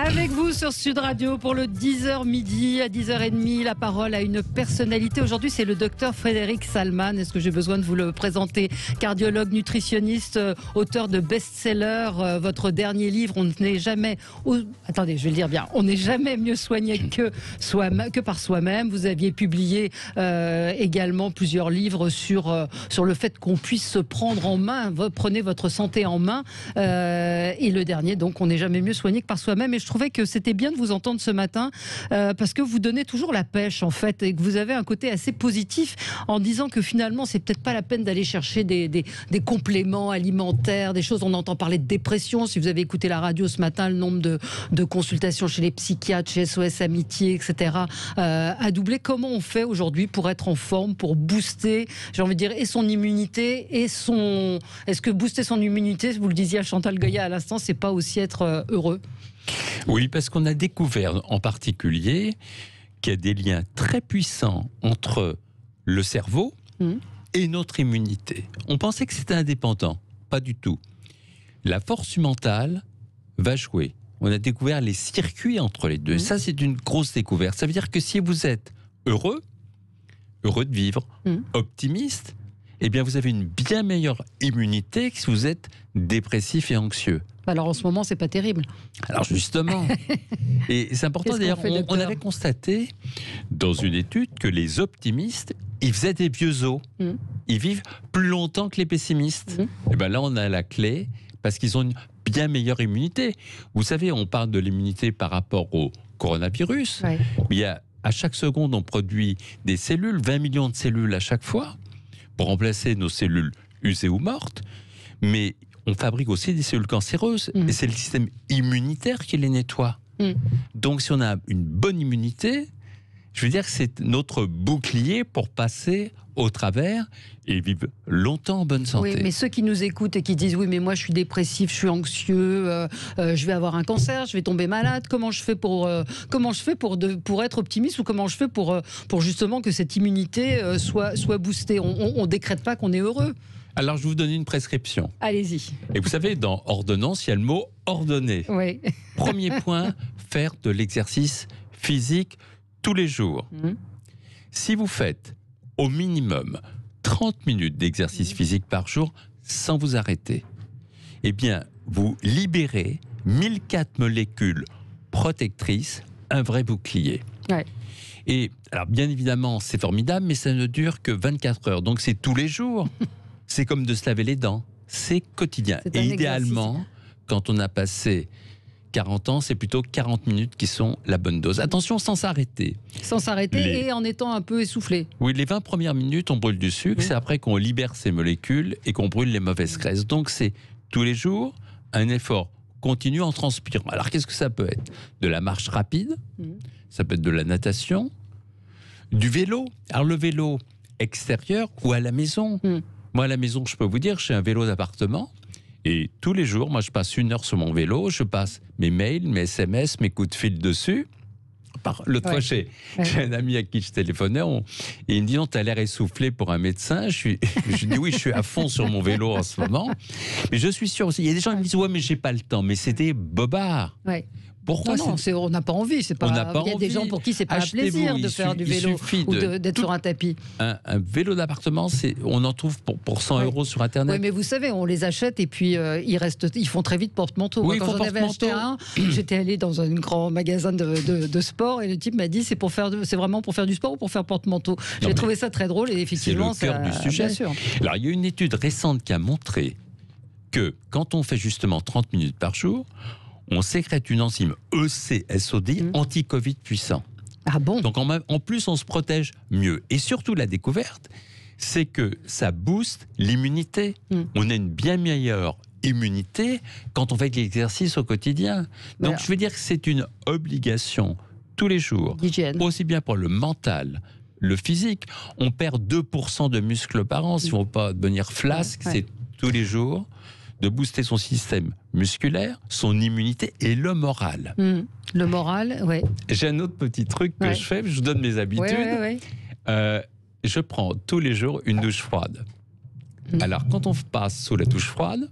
Avec vous sur Sud Radio pour le 10h midi à 10h30, la parole à une personnalité. Aujourd'hui, c'est le docteur Frédéric Salman. Est-ce que j'ai besoin de vous le présenter? Cardiologue, nutritionniste, auteur de best-seller. Votre dernier livre, On n'est jamais... Attendez, je vais le dire bien. On n'est jamais mieux soigné que par soi-même. Vous aviez publié également plusieurs livres sur le fait qu'on puisse se prendre en main. Prenez votre santé en main. Et le dernier, donc, On n'est jamais mieux soigné que par soi-même. Et je trouvais que c'était bien de vous entendre ce matin parce que vous donnez toujours la pêche en fait et que vous avez un côté assez positif en disant que finalement c'est peut-être pas la peine d'aller chercher des compléments alimentaires, des choses. On entend parler de dépression. Si vous avez écouté la radio ce matin, le nombre de consultations chez les psychiatres, chez SOS Amitié, etc. A doublé. Comment on fait aujourd'hui pour être en forme, pour booster, j'ai envie de dire, et son immunité et son... Est-ce que booster son immunité, vous le disiez à Chantal Goya à l'instant, c'est pas aussi être heureux? Oui, parce qu'on a découvert en particulier qu'il y a des liens très puissants entre le cerveau et notre immunité. On pensait que c'était indépendant. Pas du tout. La force mentale va jouer. On a découvert les circuits entre les deux. Ça, c'est une grosse découverte. Ça veut dire que si vous êtes heureux de vivre, optimiste, eh bien, vous avez une bien meilleure immunité que si vous êtes dépressif et anxieux. Alors en ce moment, c'est pas terrible. Alors justement, et c'est important d'ailleurs, on avait constaté dans une étude que les optimistes, ils faisaient des vieux os. Ils vivent plus longtemps que les pessimistes. Et bien là, on a la clé parce qu'ils ont une bien meilleure immunité. Vous savez, on parle de l'immunité par rapport au coronavirus. Ouais. Il y a, à chaque seconde, on produit des cellules, 20 millions de cellules à chaque fois, pour remplacer nos cellules usées ou mortes. Mais on fabrique aussi des cellules cancéreuses. Et c'est le système immunitaire qui les nettoie. Donc si on a une bonne immunité, je veux dire que c'est notre bouclier pour passer au travers et vivre longtemps en bonne santé. Oui, mais ceux qui nous écoutent et qui disent « Oui, mais moi je suis dépressif, je suis anxieux, je vais avoir un cancer, je vais tomber malade. Comment je fais pour être optimiste ou comment je fais pour justement que cette immunité soit boostée ?» On ne décrète pas qu'on est heureux. Alors, je vais vous donner une prescription. Allez-y. Et vous savez, dans ordonnance, il y a le mot ordonner. Oui. Premier point, faire de l'exercice physique tous les jours. Si vous faites au minimum 30 minutes d'exercice physique par jour sans vous arrêter, eh bien, vous libérez 1004 molécules protectrices, un vrai bouclier. Ouais. Et alors, bien évidemment, c'est formidable, mais ça ne dure que 24 heures. Donc, c'est tous les jours. C'est comme de se laver les dents. C'est quotidien. Et idéalement, quand on a passé 40 ans, c'est plutôt 40 minutes qui sont la bonne dose. Attention, sans s'arrêter. Sans s'arrêter et en étant un peu essoufflé. Oui, les 20 premières minutes, on brûle du sucre. C'est après qu'on libère ces molécules et qu'on brûle les mauvaises graisses. Donc, c'est tous les jours un effort continu en transpirant. Alors, qu'est-ce que ça peut être? De la marche rapide, ça peut être de la natation, du vélo. Alors, le vélo extérieur ou à la maison. Moi, à la maison, je peux vous dire, j'ai un vélo d'appartement et tous les jours, moi, je passe 1 heure sur mon vélo, je passe mes mails, mes SMS, mes coups de fil dessus. L'autre fois, j'ai un ami à qui je téléphonais et il me dit « Non, tu as l'air essoufflé pour un médecin. » Je dis « Oui, je suis à fond sur mon vélo en ce moment. » Mais je suis sûr aussi, il y a des gens qui me disent « Ouais, mais j'ai pas le temps. » Mais c'est des bobards. Pourquoi non, on n'a pas envie. Il y a des gens pour qui c'est pas un plaisir de faire du vélo ou d'être sur un tapis. Un vélo d'appartement, on en trouve pour 100 euros sur Internet. Oui, mais vous savez, on les achète et puis ils font très vite porte-manteau. Oui, quand j'en avais acheté un, j'étais allée dans un grand magasin de sport et le type m'a dit c'est vraiment pour faire du sport ou pour faire porte-manteau. J'ai trouvé ça très drôle et effectivement c'est le cœur du sujet. Bien sûr. Alors, il y a une étude récente qui a montré que quand on fait justement 30 minutes par jour, on sécrète une enzyme ECSOD anti-Covid puissant. Ah bon? Donc en plus, on se protège mieux. Et surtout, la découverte, c'est que ça booste l'immunité. On a une bien meilleure immunité quand on fait de l'exercice au quotidien. Donc je veux dire que c'est une obligation tous les jours, aussi bien pour le mental, le physique. On perd 2% de muscles par an. Si on ne veut pas devenir flasque, c'est tous les jours de booster son système musculaire, son immunité et le moral. Le moral, oui. J'ai un autre petit truc que je fais, je vous donne mes habitudes. Je prends tous les jours une douche froide. Alors, quand on passe sous la douche froide,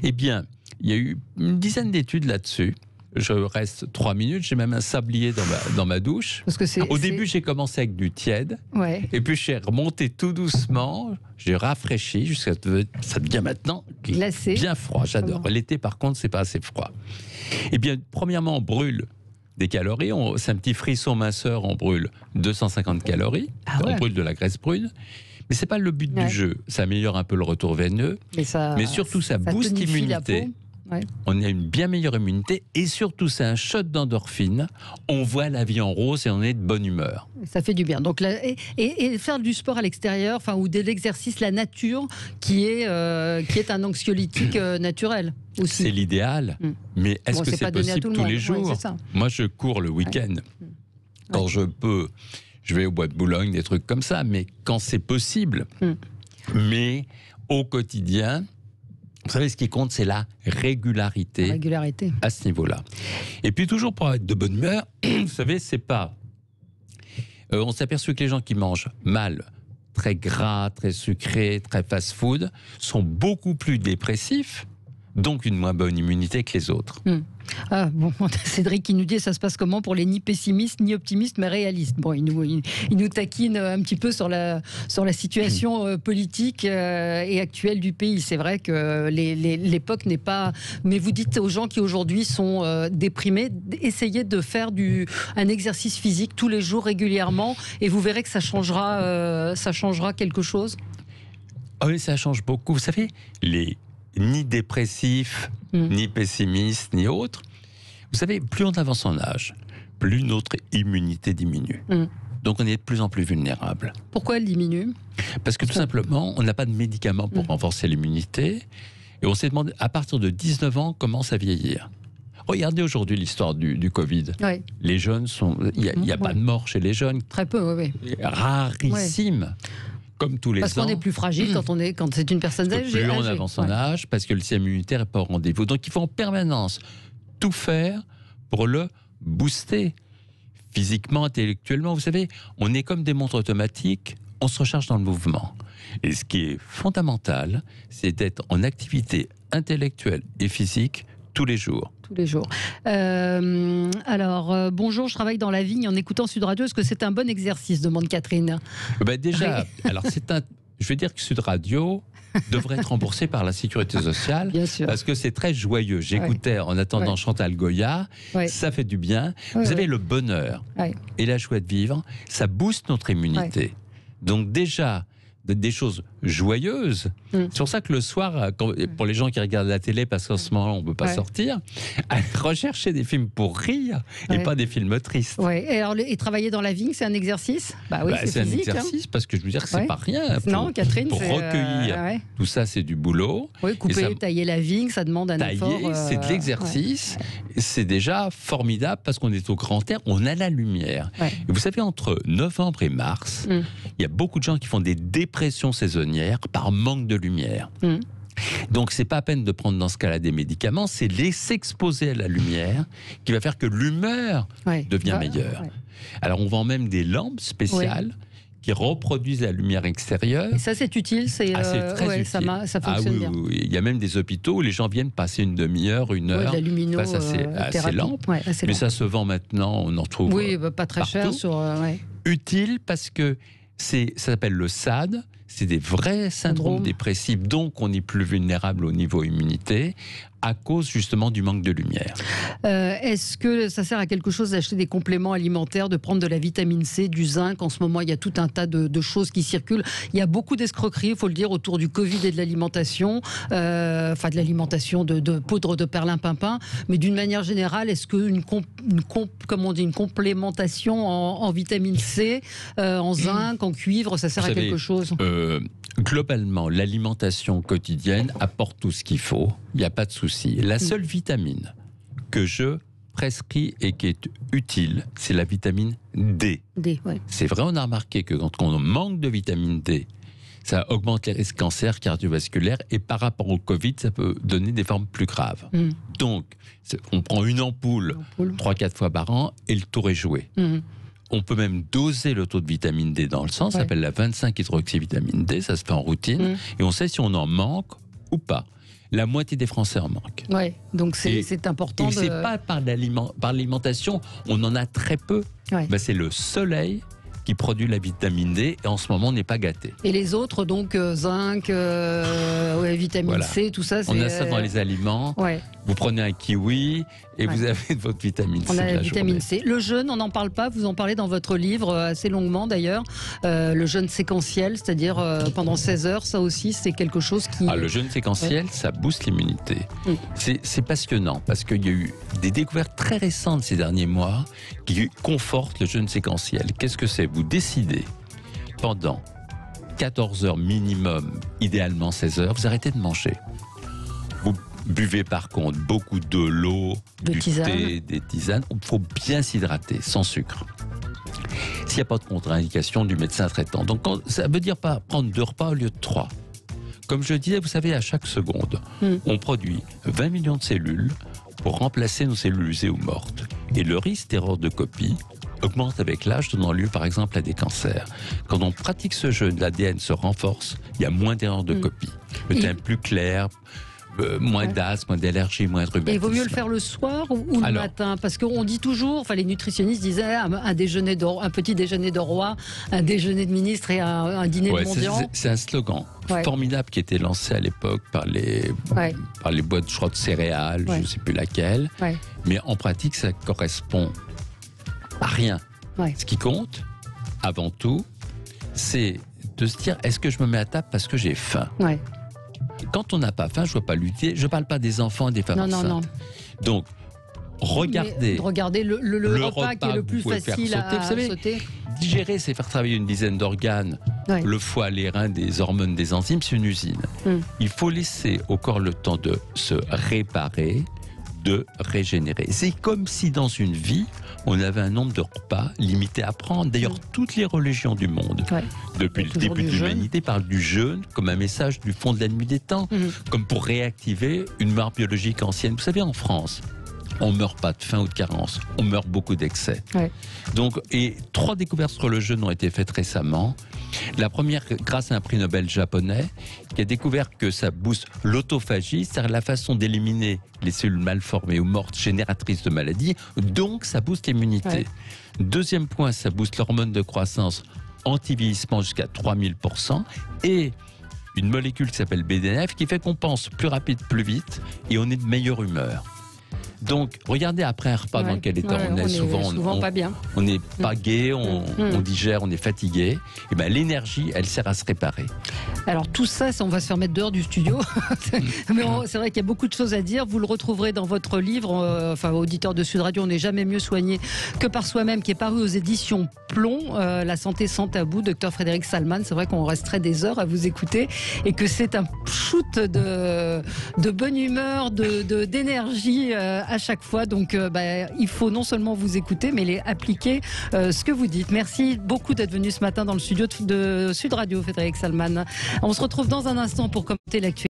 eh bien, il y a eu une dizaine d'études là-dessus je reste 3 minutes. J'ai même un sablier dans ma douche. Parce que Au début, j'ai commencé avec du tiède. Ouais. Et puis, j'ai remonté tout doucement. J'ai rafraîchi jusqu'à ça devient maintenant glacé. Bien froid. J'adore. L'été, par contre, c'est pas assez froid. Eh bien, premièrement, on brûle des calories. C'est un petit frisson minceur. On brûle 250 calories. On brûle de la graisse brune. Mais c'est pas le but du jeu. Ça améliore un peu le retour veineux. Mais surtout, ça booste l'immunité. Ouais. On a une bien meilleure immunité et surtout c'est un shot d'endorphine. On voit la vie en rose et on est de bonne humeur. Ça fait du bien. Donc et faire du sport à l'extérieur, ou de l'exercice, la nature, qui est un anxiolytique naturel aussi. C'est l'idéal. Mais est-ce que c'est possible tous les jours? Moi, je cours le week-end. Quand je peux, je vais au Bois de Boulogne, des trucs comme ça. Mais quand c'est possible, mais au quotidien. Vous savez, ce qui compte, c'est la régularité. À ce niveau-là. Et puis, toujours pour être de bonne humeur, vous savez, c'est pas... on s'est aperçu que les gens qui mangent mal, très gras, très sucré, très fast-food, sont beaucoup plus dépressifs, donc une moins bonne immunité que les autres. Ah, bon, Cédric qui nous dit ça se passe comment pour les ni pessimistes ni optimistes mais réalistes. Bon, il nous taquine un petit peu sur la situation politique et actuelle du pays. C'est vrai que l'époque n'est pas... Mais vous dites aux gens qui aujourd'hui sont déprimés, essayez de faire un exercice physique tous les jours régulièrement et vous verrez que ça changera quelque chose. Ah oui, ça change beaucoup. Vous savez, ni dépressifs, ni pessimistes, ni autres. Vous savez, plus on avance en âge, plus notre immunité diminue. Donc on est de plus en plus vulnérable. Pourquoi elle diminue? Parce que tout simplement, on n'a pas de médicaments pour renforcer l'immunité. Et on s'est demandé, à partir de 19 ans, on commence à vieillir. Regardez aujourd'hui l'histoire du Covid. Ouais. Les jeunes sont... Il n'y a pas de mort chez les jeunes. Très peu, oui. Rarissime. Ouais. Comme tous les ans. Parce qu'on est plus fragile quand c'est une personne âgée. Plus on avance en âge, parce que le système immunitaire n'est pas au rendez-vous. Donc il faut en permanence tout faire pour le booster physiquement, intellectuellement. Vous savez, on est comme des montres automatiques, on se recharge dans le mouvement. Et ce qui est fondamental, c'est d'être en activité intellectuelle et physique tous les jours. Tous les jours. Bonjour, je travaille dans la vigne en écoutant Sud Radio. Est-ce que c'est un bon exercice, demande Catherine? Déjà, alors je vais dire que Sud Radio devrait être remboursé par la Sécurité sociale. Bien sûr. Parce que c'est très joyeux. J'écoutais en attendant Chantal Goya. Ça fait du bien. Vous savez, le bonheur et la joie de vivre, ça booste notre immunité. Donc déjà, des choses joyeuses. C'est pour ça que le soir, pour les gens qui regardent la télé, parce qu'en ce moment on ne peut pas sortir, rechercher des films pour rire et pas des films tristes. Et travailler dans la vigne, c'est un exercice? Oui, c'est un exercice, parce que je veux dire que c'est pas rien. Non, Catherine, pour recueillir tout ça, c'est du boulot. Couper, tailler la vigne, ça demande un effort. Tailler, c'est de l'exercice. C'est déjà formidable parce qu'on est au grand air, on a la lumière. Et vous savez, entre novembre et mars, il y a beaucoup de gens qui font des dépressions saisonnières par manque de lumière. Donc c'est pas à peine de prendre dans ce cas-là des médicaments, c'est s'exposer à la lumière qui va faire que l'humeur devient meilleure. Alors on vend même des lampes spéciales qui reproduisent la lumière extérieure. Et ça c'est utile, c'est très utile. Ça fonctionne bien. Il y a même des hôpitaux où les gens viennent passer une demi-heure, une heure face à ces lampes. Mais ça se vend maintenant, on en trouve pas très partout. Cher. Utile parce que ça s'appelle le SAD. C'est des vrais syndromes dépressifs, donc on est plus vulnérable au niveau immunité à cause justement du manque de lumière. Est-ce que ça sert à quelque chose d'acheter des compléments alimentaires, de prendre de la vitamine C, du zinc? En ce moment, il y a tout un tas de choses qui circulent. Il y a beaucoup d'escroqueries, il faut le dire, autour du Covid et de l'alimentation, de l'alimentation de poudre de perlimpinpin. Mais d'une manière générale, est-ce qu'une complémentation en vitamine C, en zinc, en cuivre, ça sert à quelque chose? Globalement, l'alimentation quotidienne apporte tout ce qu'il faut. Il n'y a pas de souci. La seule vitamine que je prescris et qui est utile, c'est la vitamine D. C'est vrai, on a remarqué que quand on manque de vitamine D, ça augmente les risques cancer cardiovasculaire et par rapport au Covid, ça peut donner des formes plus graves. Donc, on prend une ampoule 3-4 fois par an et le tour est joué. On peut même doser le taux de vitamine D dans le sang, ça s'appelle la 25-hydroxyvitamine D, ça se fait en routine, et on sait si on en manque ou pas. La moitié des Français en manquent. Ouais, donc c'est important. Et c'est pas par l'alimentation, on en a très peu. Ouais. Ben, c'est le soleil qui produit la vitamine D et en ce moment on n'est pas gâté. Et les autres, donc zinc, vitamine C, tout ça, c'est... On a ça dans les aliments. Ouais. Vous prenez un kiwi et vous avez votre vitamine C. On a la vitamine C. Le jeûne, on n'en parle pas. Vous en parlez dans votre livre assez longuement d'ailleurs. Le jeûne séquentiel, c'est-à-dire pendant 16 heures, ça aussi, c'est quelque chose qui... Le jeûne séquentiel, ça booste l'immunité. C'est passionnant parce qu'il y a eu des découvertes très récentes ces derniers mois qui confortent le jeûne séquentiel. Qu'est-ce que c'est? Vous décidez pendant 14 heures minimum, idéalement 16 heures, vous arrêtez de manger. Vous buvez par contre beaucoup de l'eau, du thé, des tisanes. Il faut bien s'hydrater, sans sucre. S'il n'y a pas de contre-indication du médecin traitant. Donc ça veut dire pas prendre 2 repas au lieu de 3. Comme je le disais, vous savez, à chaque seconde, on produit 20 millions de cellules pour remplacer nos cellules usées ou mortes. Et le risque d'erreur de copie augmente avec l'âge, donnant lieu par exemple à des cancers. Quand on pratique ce jeûne, l'ADN se renforce, il y a moins d'erreurs de copie. Le teint plus clair, moins d'asthme, moins d'allergie, moins de rhumatisme. Et il vaut mieux le faire le soir ou le matin? Parce qu'on dit toujours, les nutritionnistes disaient un petit déjeuner de roi, un déjeuner de ministre et un dîner de mendiant. C'est un slogan formidable qui était lancé à l'époque par les boîtes, je crois, de céréales, je ne sais plus laquelle. Mais en pratique, ça correspond à rien. Ce qui compte, avant tout, c'est de se dire, est-ce que je me mets à table parce que j'ai faim? Quand on n'a pas faim, je ne vois pas lutter. Je ne parle pas des enfants et des femmes enceintes. Non. Donc, regardez le repas qui est le plus facile à sauter. Digérer, c'est faire travailler une dizaine d'organes. Le foie, les reins, des hormones, des enzymes, c'est une usine. Il faut laisser au corps le temps de se réparer, de régénérer. C'est comme si dans une vie, on avait un nombre de repas limité à prendre. D'ailleurs, toutes les religions du monde, depuis le début de l'humanité, parlent du jeûne comme un message du fond de la nuit des temps, comme pour réactiver une mémoire biologique ancienne. Vous savez, en France, on ne meurt pas de faim ou de carence, on meurt beaucoup d'excès. Donc, et 3 découvertes sur le jeûne ont été faites récemment. La première, grâce à un prix Nobel japonais, qui a découvert que ça booste l'autophagie, c'est-à-dire la façon d'éliminer les cellules mal formées ou mortes génératrices de maladies, donc ça booste l'immunité. Deuxième point, ça booste l'hormone de croissance anti-vieillissement jusqu'à 3000%, et une molécule qui s'appelle BDNF qui fait qu'on pense plus rapide, plus vite, et on est de meilleure humeur. Donc, regardez après un repas dans quel état on est. Souvent pas bien. On n'est pas gai, on digère, on est fatigué. Et ben, l'énergie, elle sert à se réparer. Alors tout ça, on va se faire mettre dehors du studio. Mais c'est vrai qu'il y a beaucoup de choses à dire. Vous le retrouverez dans votre livre. Auditeur de Sud Radio, on n'est jamais mieux soigné que par soi-même, qui est paru aux éditions Plomb. La santé sans tabou, Dr Frédéric Salman. C'est vrai qu'on resterait des heures à vous écouter et que c'est un shoot de bonne humeur, d'énergie à chaque fois. Donc il faut non seulement vous écouter, mais appliquer ce que vous dites. Merci beaucoup d'être venu ce matin dans le studio de Sud Radio, Frédéric Salman. On se retrouve dans un instant pour commenter l'actualité.